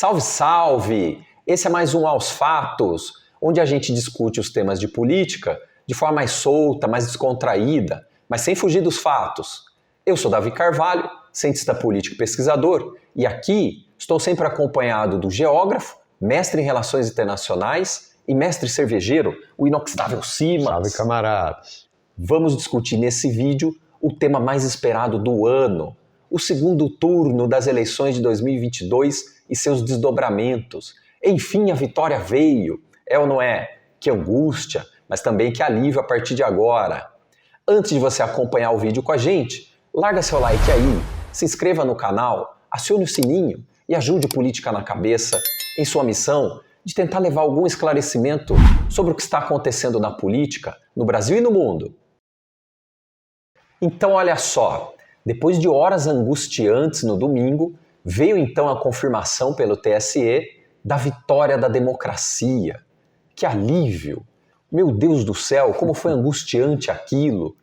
Salve, salve! Esse é mais um Aos Fatos, onde a gente discute os temas de política de forma mais solta, mais descontraída, mas sem fugir dos fatos. Eu sou Davi Carvalho, cientista político e pesquisador, e aqui estou sempre acompanhado do geógrafo, mestre em Relações Internacionais e mestre cervejeiro, o inoxidável Simas. Salve, camaradas! Vamos discutir nesse vídeo o tema mais esperado do ano, o segundo turno das eleições de 2022 e seus desdobramentos. Enfim, a vitória veio. É ou não é? Que angústia, mas também que alívio a partir de agora. Antes de você acompanhar o vídeo com a gente, larga seu like aí, se inscreva no canal, acione o sininho e ajude o Política na Cabeça em sua missão de tentar levar algum esclarecimento sobre o que está acontecendo na política, no Brasil e no mundo. Então olha só, depois de horas angustiantes no domingo, veio então a confirmação pelo TSE da vitória da democracia. Que alívio! Meu Deus do céu, como foi angustiante aquilo!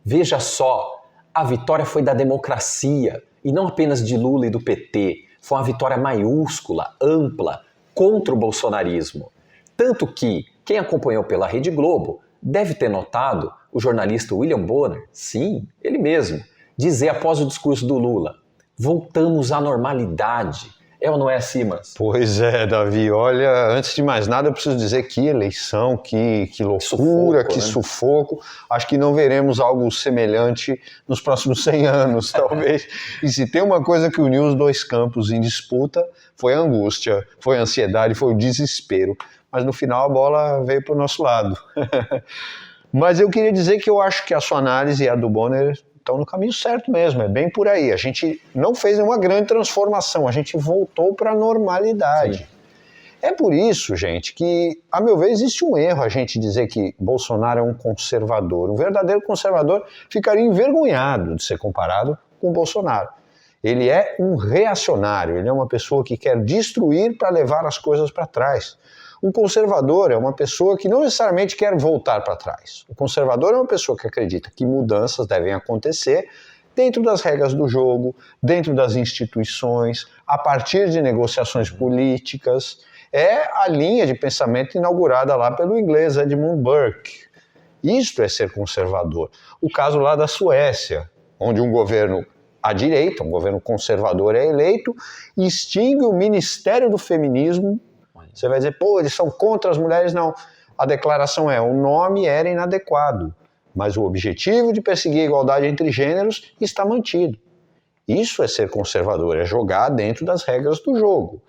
Veja só, a vitória foi da democracia e não apenas de Lula e do PT. Foi uma vitória maiúscula, ampla, contra o bolsonarismo. Tanto que quem acompanhou pela Rede Globo deve ter notado o jornalista William Bonner, sim, ele mesmo, dizer após o discurso do Lula: voltamos à normalidade. É ou não é, Simas? Pois é, Davi. Olha, antes de mais nada eu preciso dizer que eleição, que loucura, que sufoco. Acho que não veremos algo semelhante nos próximos 100 anos, talvez. E se tem uma coisa que uniu os dois campos em disputa, foi a angústia, foi a ansiedade, foi o desespero. Mas no final a bola veio para o nosso lado. Mas eu queria dizer que eu acho que a sua análise e a do Bonner estão no caminho certo mesmo, é bem por aí. A gente não fez nenhuma grande transformação, a gente voltou para a normalidade. Sim. É por isso, gente, que, a meu ver, existe um erro a gente dizer que Bolsonaro é um conservador. Um verdadeiro conservador ficaria envergonhado de ser comparado com Bolsonaro. Ele é um reacionário, ele é uma pessoa que quer destruir para levar as coisas para trás. Um conservador é uma pessoa que não necessariamente quer voltar para trás. O conservador é uma pessoa que acredita que mudanças devem acontecer dentro das regras do jogo, dentro das instituições, a partir de negociações políticas. É a linha de pensamento inaugurada lá pelo inglês Edmund Burke. Isto é ser conservador. O caso lá da Suécia, onde um governo à direita, um governo conservador é eleito, extingue o Ministério do Feminismo. Você vai dizer, pô, eles são contra as mulheres? Não. A declaração é, o nome era inadequado, mas o objetivo de perseguir a igualdade entre gêneros está mantido. Isso é ser conservador, é jogar dentro das regras do jogo.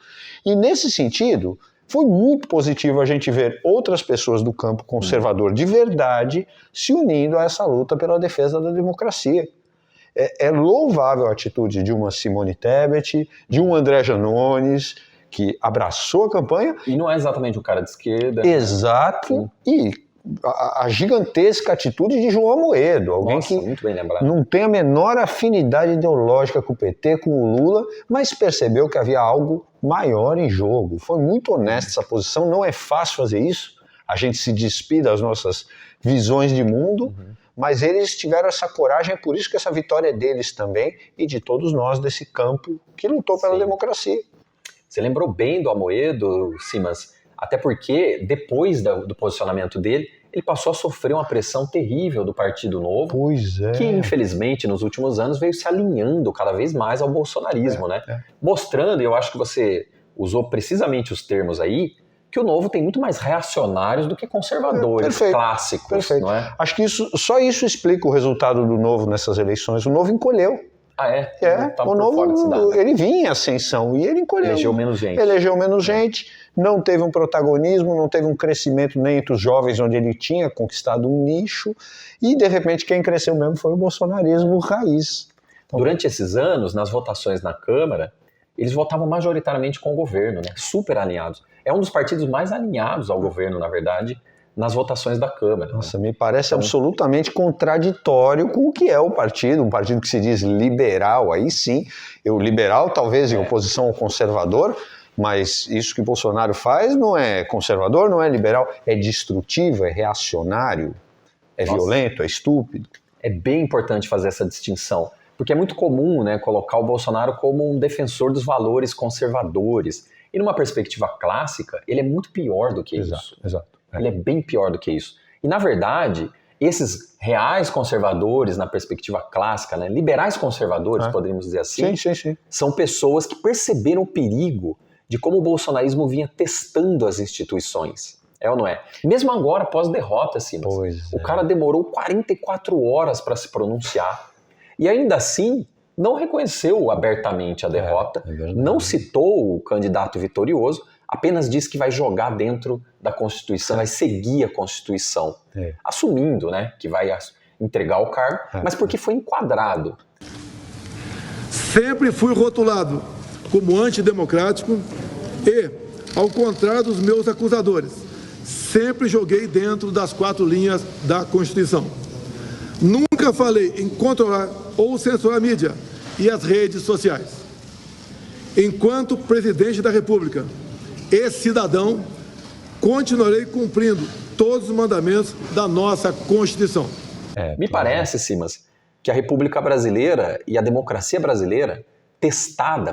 E nesse sentido, foi muito positivo a gente ver outras pessoas do campo conservador de verdade se unindo a essa luta pela defesa da democracia. É louvável a atitude de uma Simone Tebet, de um André Janones, que abraçou a campanha. E não é exatamente um cara de esquerda. Exato. Né? E a gigantesca atitude de João Amoedo, alguém Nossa, que muito bem lembrado. Não tem a menor afinidade ideológica com o PT, com o Lula, mas percebeu que havia algo maior em jogo. Foi muito honesta essa posição, não é fácil fazer isso, a gente se despir das nossas visões de mundo, mas eles tiveram essa coragem, é por isso que essa vitória é deles também e de todos nós desse campo que lutou pela democracia. Você lembrou bem do Amoedo, Simas, até porque depois do posicionamento dele, ele passou a sofrer uma pressão terrível do Partido Novo, pois é. Que infelizmente nos últimos anos veio se alinhando cada vez mais ao bolsonarismo, né? Mostrando, e eu acho que você usou precisamente os termos aí, que o Novo tem muito mais reacionários do que conservadores clássicos, não é? Acho que só isso explica o resultado do Novo nessas eleições. O Novo encolheu. Ah, é? O Novo, ele vinha em ascensão e ele encolheu. Elegeu menos gente. Elegeu menos gente, não teve um protagonismo, não teve um crescimento nem entre os jovens, onde ele tinha conquistado um nicho, e de repente quem cresceu mesmo foi o bolsonarismo raiz. Então, durante esses anos, nas votações na Câmara, eles votavam majoritariamente com o governo, né? Super alinhados. É um dos partidos mais alinhados ao governo, na verdade, nas votações da Câmara. Nossa, me parece absolutamente contraditório com o que é o partido, um partido que se diz liberal, aí sim, liberal talvez em oposição ao conservador, mas isso que Bolsonaro faz não é conservador, não é liberal, é destrutivo, é reacionário, é violento, é estúpido. É bem importante fazer essa distinção, porque é muito comum, né, colocar o Bolsonaro como um defensor dos valores conservadores. E numa perspectiva clássica, ele é muito pior do que isso. Exato. Ele é bem pior do que isso. E, na verdade, esses reais conservadores, na perspectiva clássica, né, liberais conservadores, poderíamos dizer assim, sim. são pessoas que perceberam o perigo de como o bolsonarismo vinha testando as instituições. É ou não é? Mesmo agora, pós-derrota, Simas, o cara demorou 44 horas para se pronunciar. E ainda assim, não reconheceu abertamente a derrota, não citou o candidato vitorioso, apenas disse que vai jogar dentro da Constituição, vai seguir a Constituição, assumindo, né, que vai entregar o cargo, mas porque foi enquadrado. Sempre fui rotulado como antidemocrático e, ao contrário dos meus acusadores, sempre joguei dentro das 4 linhas da Constituição. Nunca falei em controlar ou censurar a mídia e as redes sociais. Enquanto presidente da República e cidadão, continuarei cumprindo todos os mandamentos da nossa Constituição. Me parece, Simas, que a República Brasileira e a democracia brasileira,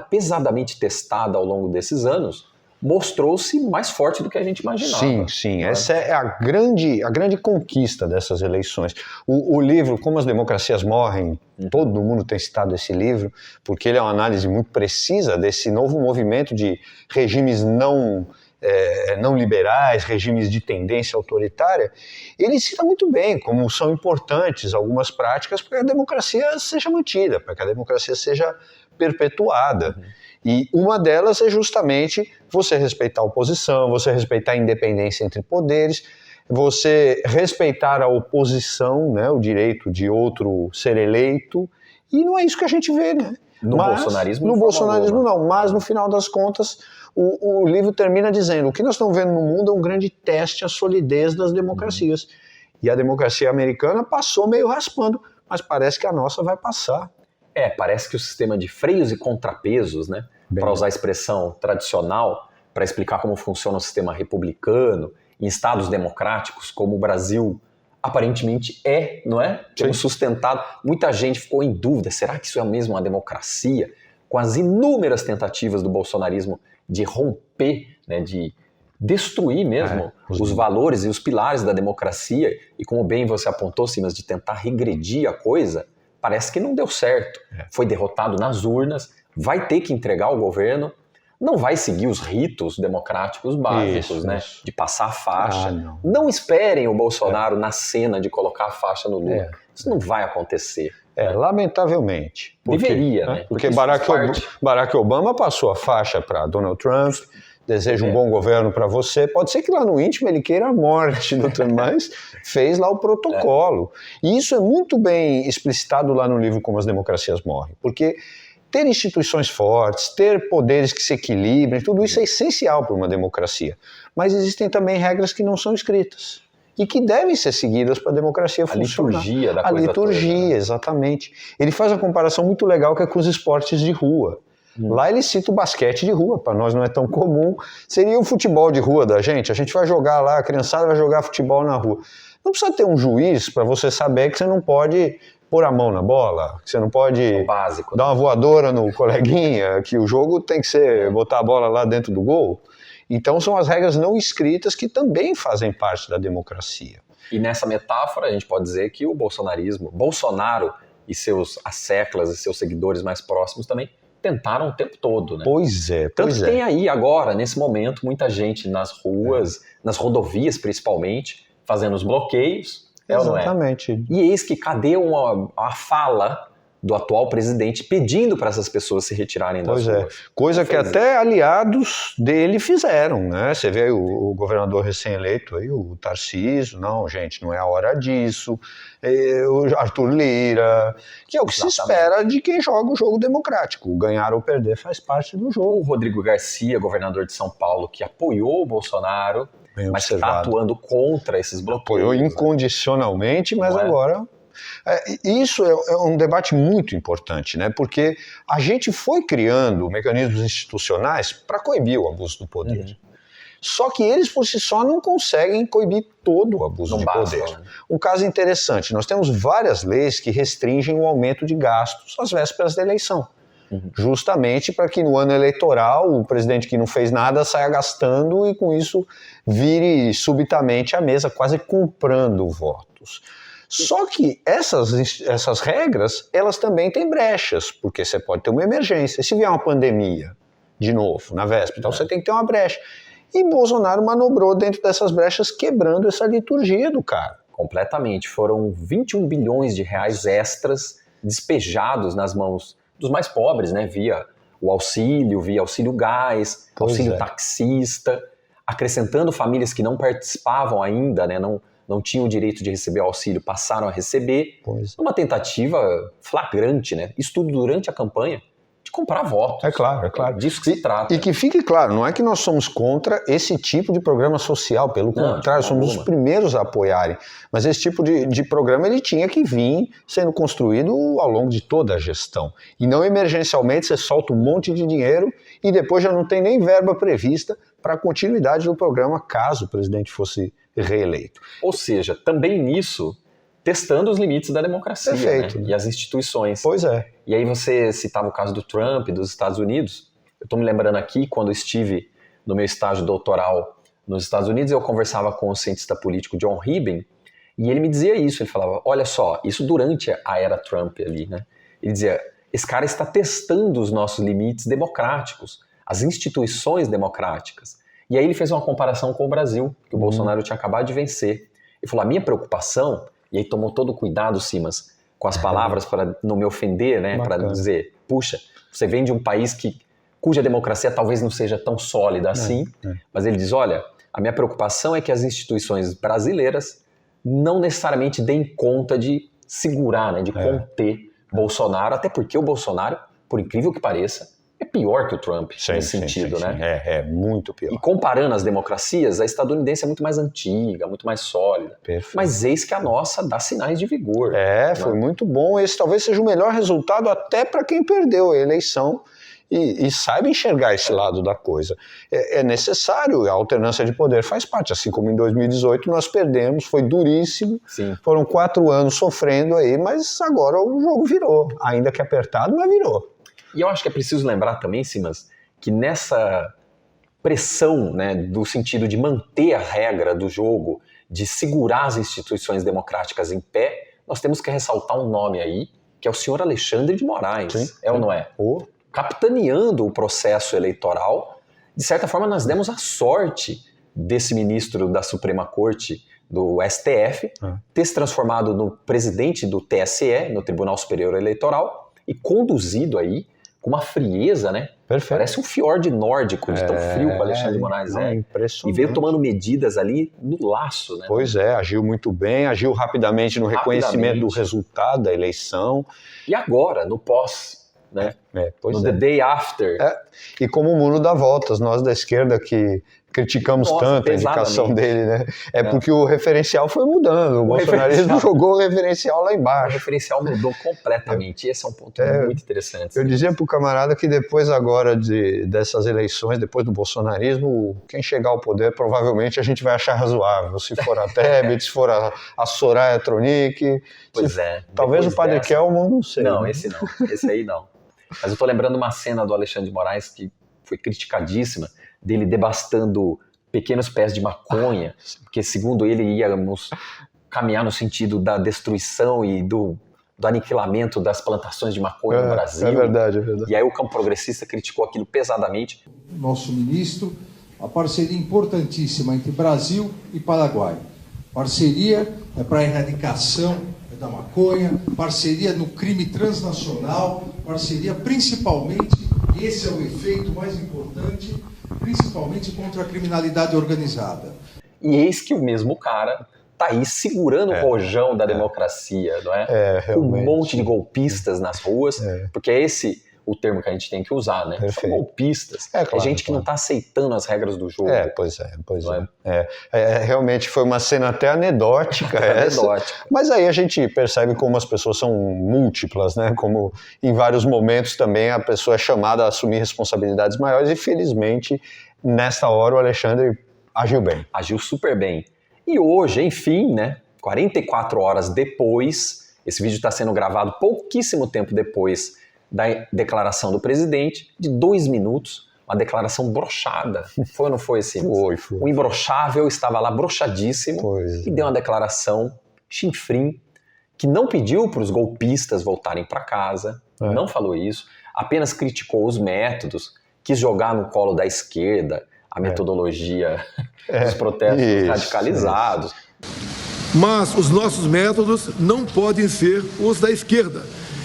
pesadamente testada ao longo desses anos, mostrou-se mais forte do que a gente imaginava. Sim. Essa é a grande conquista dessas eleições. O livro Como as Democracias Morrem, todo mundo tem citado esse livro, porque ele é uma análise muito precisa desse novo movimento de regimes não liberais, regimes de tendência autoritária. Ele cita muito bem como são importantes algumas práticas para que a democracia seja mantida, para que a democracia seja perpetuada. E uma delas é justamente você respeitar a oposição, você respeitar a independência entre poderes, você respeitar a oposição, né, o direito de outro ser eleito, e não é isso que a gente vê, né? No bolsonarismo não, mas no final das contas o livro termina dizendo: o que nós estamos vendo no mundo é um grande teste à solidez das democracias. E a democracia americana passou meio raspando, mas parece que a nossa vai passar. Parece que o sistema de freios e contrapesos, né, para usar a expressão tradicional, para explicar como funciona o sistema republicano em estados democráticos, como o Brasil aparentemente não é? Temos sustentado. Muita gente ficou em dúvida, será que isso é mesmo uma democracia? Com as inúmeras tentativas do bolsonarismo de romper, né, de destruir mesmo os valores e os pilares da democracia, e como bem você apontou, Simas, de tentar regredir a coisa, parece que não deu certo. Foi derrotado nas urnas, vai ter que entregar o governo, não vai seguir os ritos democráticos básicos, isso. De passar a faixa. Não esperem o Bolsonaro na cena de colocar a faixa no Lula. Isso não vai acontecer. Lamentavelmente. Deveria, né? Porque Barack Obama passou a faixa para Donald Trump, deseja um bom governo para você. Pode ser que lá no íntimo ele queira a morte do Trump, mas fez lá o protocolo. E isso é muito bem explicitado lá no livro Como as Democracias Morrem, porque ter instituições fortes, ter poderes que se equilibrem, tudo isso é essencial para uma democracia. Mas existem também regras que não são escritas e que devem ser seguidas para a democracia funcionar. A liturgia da coisa toda. Exatamente. Ele faz uma comparação muito legal que é com os esportes de rua. Lá ele cita o basquete de rua, para nós não é tão comum. Seria o futebol de rua da gente. A gente vai jogar lá, a criançada vai jogar futebol na rua. Não precisa ter um juiz para você saber que você não pode pôr a mão na bola, que você não pode dar uma voadora no coleguinha, que o jogo tem que ser botar a bola lá dentro do gol. Então são as regras não escritas que também fazem parte da democracia. E nessa metáfora a gente pode dizer que o Bolsonaro e seus asseclas e seus seguidores mais próximos também tentaram o tempo todo, né? Pois é. Tanto que tem aí agora, nesse momento, muita gente nas ruas, nas rodovias principalmente, fazendo os bloqueios. Exatamente. E eis que cadê a fala do atual presidente pedindo para essas pessoas se retirarem das ruas? Coisa que até aliados dele fizeram, né? Você vê o governador recém-eleito aí, o Tarcísio, não, gente, não é a hora disso. O Arthur Lira, que é o que se espera de quem joga o jogo democrático. Ganhar ou perder faz parte do jogo. O Rodrigo Garcia, governador de São Paulo, que apoiou o Bolsonaro, mas está atuando contra esses bloqueios. Apoiou incondicionalmente, mas agora... Isso é um debate muito importante, né? Porque a gente foi criando mecanismos institucionais para coibir o abuso do poder. Só que eles por si só não conseguem coibir todo o abuso de poder. Né? Um caso interessante, nós temos várias leis que restringem o aumento de gastos às vésperas da eleição. justamente para que no ano eleitoral o presidente que não fez nada saia gastando e com isso vire subitamente à mesa, quase comprando votos. Só que essas regras, elas também têm brechas, porque você pode ter uma emergência. E se vier uma pandemia, de novo, na véspera, então você tem que ter uma brecha. E Bolsonaro manobrou dentro dessas brechas, quebrando essa liturgia do cara. Completamente. Foram 21 bilhões de reais extras despejados nas mãos dos mais pobres, né? Via auxílio gás, auxílio taxista, acrescentando famílias que não participavam ainda, né? Não tinham o direito de receber o auxílio, passaram a receber. Uma tentativa flagrante, né? Isso tudo durante a campanha, de comprar votos. É claro. Disso que se trata. E que fique claro, não é que nós somos contra esse tipo de programa social, pelo contrário, somos os primeiros a apoiarem. Mas esse tipo de programa ele tinha que vir sendo construído ao longo de toda a gestão. E não emergencialmente você solta um monte de dinheiro e depois já não tem nem verba prevista para a continuidade do programa caso o presidente fosse reeleito. Ou seja, também nisso, testando os limites da democracia, né? E as instituições. Pois é. E aí você citava o caso do Trump, dos Estados Unidos. Eu estou me lembrando aqui, quando eu estive no meu estágio doutoral nos Estados Unidos, eu conversava com o cientista político John Ribben, e ele me dizia isso, ele falava, olha só, isso durante a era Trump ali, né? Ele dizia, esse cara está testando os nossos limites democráticos, as instituições democráticas. E aí ele fez uma comparação com o Brasil, que o Bolsonaro tinha acabado de vencer. Ele falou, a minha preocupação, e aí tomou todo o cuidado, Simas, com as palavras para não me ofender, né? Para dizer, puxa, você vem de um país cuja democracia talvez não seja tão sólida assim, mas ele diz, olha, a minha preocupação é que as instituições brasileiras não necessariamente deem conta de segurar, né? De conter Bolsonaro, até porque o Bolsonaro, por incrível que pareça, é pior que o Trump nesse sentido, né? É muito pior. E comparando as democracias, a estadunidense é muito mais antiga, muito mais sólida. Perfeito. Mas eis que a nossa dá sinais de vigor. Foi muito bom. Esse talvez seja o melhor resultado até para quem perdeu a eleição e saiba enxergar esse lado da coisa. É necessário, a alternância de poder faz parte. Assim como em 2018 nós perdemos, foi duríssimo. Sim. Foram 4 anos sofrendo aí, mas agora o jogo virou. Ainda que apertado, mas virou. E eu acho que é preciso lembrar também, Simas, que nessa pressão, né, do sentido de manter a regra do jogo, de segurar as instituições democráticas em pé, nós temos que ressaltar um nome aí, que é o senhor Alexandre de Moraes, ou não é? Capitaneando o processo eleitoral. De certa forma, nós demos a sorte desse ministro da Suprema Corte, do STF, ter se transformado no presidente do TSE, no Tribunal Superior Eleitoral, e conduzido aí com uma frieza, né? Perfeito. Parece um fiord nórdico, de tão frio que o Alexandre de Moraes é. Impressionante. E veio tomando medidas ali no laço, né? Pois é, agiu muito bem, agiu rapidamente no reconhecimento do resultado da eleição. E agora, no pós, né? The day after. E como o mundo dá voltas, nós da esquerda que criticamos tanto a indicação dele, né? Porque o referencial foi mudando, o bolsonarismo jogou o referencial lá embaixo. O referencial mudou completamente, e esse é um ponto muito interessante. Eu dizia pro camarada que depois agora dessas eleições, depois do bolsonarismo, quem chegar ao poder, provavelmente a gente vai achar razoável, se for a Tebet, se for a Soraya Tronic. Talvez o Padre Kelmo, não sei. Não, esse aí não. Mas eu tô lembrando uma cena do Alexandre de Moraes que foi criticadíssima, dele devastando pequenos pés de maconha, porque segundo ele íamos caminhar no sentido da destruição e do aniquilamento das plantações de maconha no Brasil. É verdade. E aí o campo progressista criticou aquilo pesadamente. Nosso ministro, a parceria importantíssima entre Brasil e Paraguai. Parceria para a erradicação da maconha, parceria no crime transnacional, parceria principalmente, e esse é o efeito mais importante, principalmente contra a criminalidade organizada. E eis que o mesmo cara está aí segurando o rojão da democracia, não é? Com um monte de golpistas nas ruas, porque é esse o termo que a gente tem que usar, né? São golpistas. É gente que não está aceitando as regras do jogo. Pois é. Realmente foi uma cena até anedótica essa. Mas aí a gente percebe como as pessoas são múltiplas, né? Como em vários momentos também a pessoa é chamada a assumir responsabilidades maiores e felizmente nessa hora o Alexandre agiu bem. Agiu super bem. E hoje, enfim, né? 44 horas depois, esse vídeo está sendo gravado pouquíssimo tempo depois da declaração do presidente de 2 minutos, uma declaração broxada. Foi ou não foi assim? Foi. O imbrochável estava lá broxadíssimo e deu uma declaração chinfrim que não pediu para os golpistas voltarem para casa, não falou isso, apenas criticou os métodos, quis jogar no colo da esquerda a metodologia dos protestos radicalizados. Mas os nossos métodos não podem ser os da esquerda,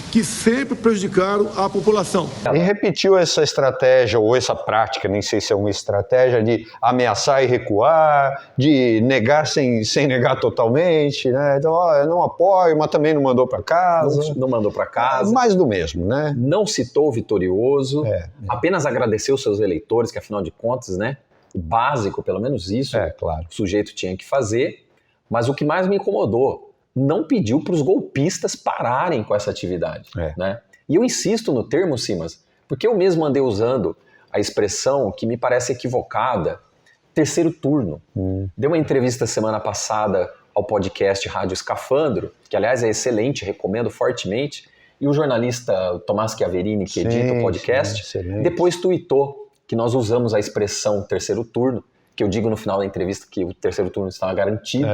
que sempre prejudicaram a população. E repetiu essa estratégia, ou essa prática, nem sei se é uma estratégia, de ameaçar e recuar, de negar sem negar totalmente, né? Então, eu não apoio, mas também não mandou para casa. Não mandou para casa. Mais do mesmo, né? Não citou o vitorioso, apenas agradeceu seus eleitores, que afinal de contas, né, o básico, pelo menos isso, claro, o sujeito tinha que fazer. Mas o que mais me incomodou, não pediu para os golpistas pararem com essa atividade. Né? E eu insisto no termo, Simas, porque eu mesmo andei usando a expressão que me parece equivocada, terceiro turno. Dei uma entrevista semana passada ao podcast Rádio Escafandro, que aliás é excelente, recomendo fortemente, e o jornalista Tomás Chiaverini, que edita o podcast, depois tuitou que nós usamos a expressão terceiro turno, que eu digo no final da entrevista que o terceiro turno estava garantido.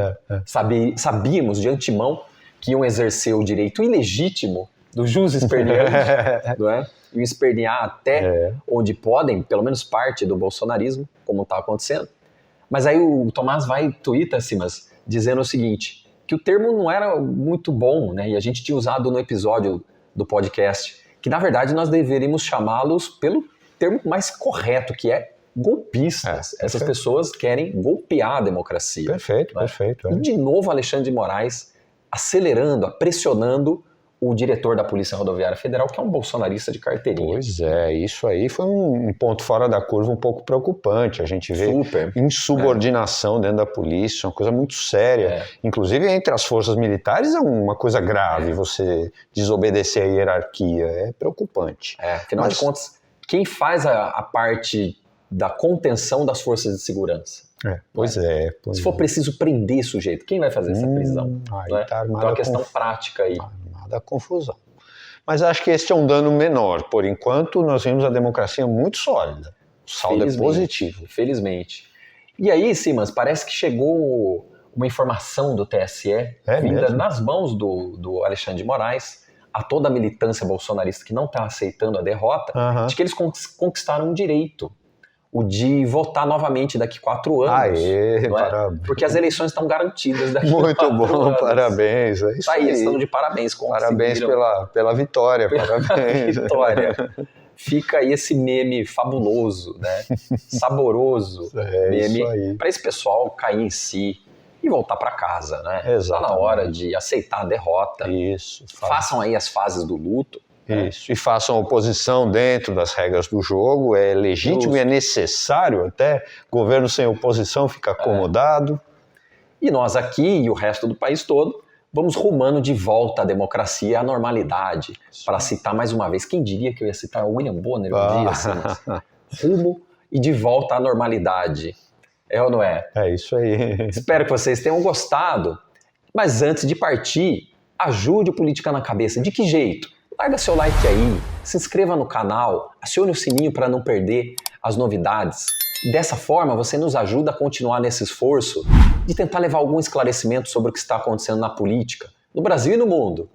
Sabíamos de antemão que iam exercer o direito ilegítimo do jus esperneante, não é? E espernear até onde podem, pelo menos parte do bolsonarismo, como está acontecendo. Mas aí o Tomás vai tuita, Simas, dizendo o seguinte, que o termo não era muito bom, né? E a gente tinha usado no episódio do podcast, que na verdade nós deveríamos chamá-los pelo termo mais correto, que é golpistas. Essas pessoas querem golpear a democracia. Perfeito. E de novo Alexandre de Moraes acelerando, pressionando o diretor da Polícia Rodoviária Federal, que é um bolsonarista de carteirinha. Pois é, isso aí foi um ponto fora da curva um pouco preocupante. A gente vê insubordinação dentro da polícia, uma coisa muito séria. Inclusive entre as forças militares é uma coisa grave você desobedecer a hierarquia. É preocupante. Afinal de contas, quem faz a parte da contenção das forças de segurança? Se for preciso prender sujeito, quem vai fazer essa prisão? Tá então é uma questão prática aí. Armada confusão. Mas acho que este é um dano menor. Por enquanto, nós vemos a democracia muito sólida. O saldo é positivo. Felizmente. E aí, Simas, parece que chegou uma informação do TSE, vinda nas mãos do Alexandre de Moraes, a toda a militância bolsonarista que não está aceitando a derrota, de que eles conquistaram um direito, o de votar novamente daqui 4 anos. Parabéns. Porque as eleições estão garantidas daqui Muito 4 bom, anos. Parabéns. É isso aí. Estão de parabéns. Parabéns pela vitória. Parabéns. Vitória. Fica aí esse meme fabuloso, né? Saboroso meme, para esse pessoal cair em si e voltar para casa, né? Está na hora de aceitar a derrota. Isso. Façam aí as fases do luto. Isso, e façam oposição dentro das regras do jogo, é legítimo e é necessário até, governo sem oposição fica acomodado. E nós aqui e o resto do país todo vamos rumando de volta à democracia e à normalidade. Para citar mais uma vez, quem diria que eu ia citar William Bonner um dia assim, rumo e de volta à normalidade. É ou não é? É isso aí. Espero que vocês tenham gostado, mas antes de partir, ajude o Política na Cabeça. De que jeito? Larga seu like aí, se inscreva no canal, acione o sininho para não perder as novidades. Dessa forma, você nos ajuda a continuar nesse esforço de tentar levar algum esclarecimento sobre o que está acontecendo na política, no Brasil e no mundo.